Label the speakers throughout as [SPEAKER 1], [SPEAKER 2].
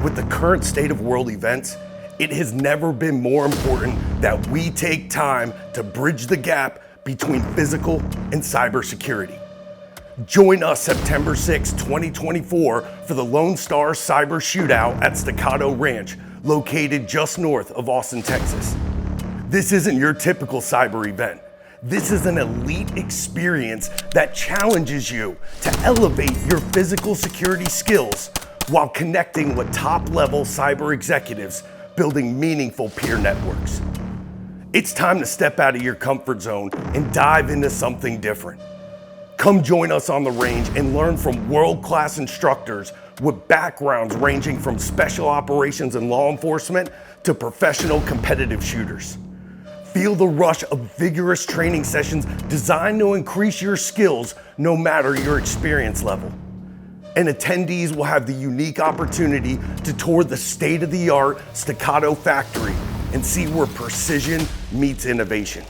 [SPEAKER 1] With the current state of world events, it has never been more important that we take time to bridge the gap between physical and cybersecurity. Join us September 6, 2024 for the Lone Star Cyber Shootout at Staccato Ranch, located just north of Austin, Texas. This isn't your typical cyber event. This is an elite experience that challenges you to elevate your physical security skills while connecting with top-level cyber executives, building meaningful peer networks. It's time to step out of your comfort zone and dive into something different. Come join us on the range and learn from world-class instructors with backgrounds ranging from special operations and law enforcement to professional competitive shooters. Feel the rush of vigorous training sessions designed to increase your skills no matter your experience level. And attendees will have the unique opportunity to tour the state-of-the-art Staccato factory and see where precision meets innovation.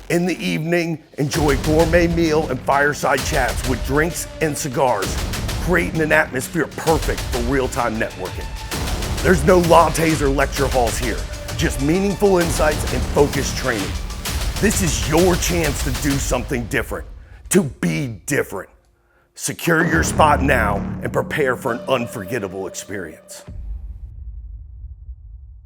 [SPEAKER 1] In the evening, enjoy a gourmet meal and fireside chats with drinks and cigars, creating an atmosphere perfect for real-time networking. There's no lattes or lecture halls here, just meaningful insights and focused training. This is your chance to do something different, to be different. Secure your spot now and prepare for an unforgettable experience.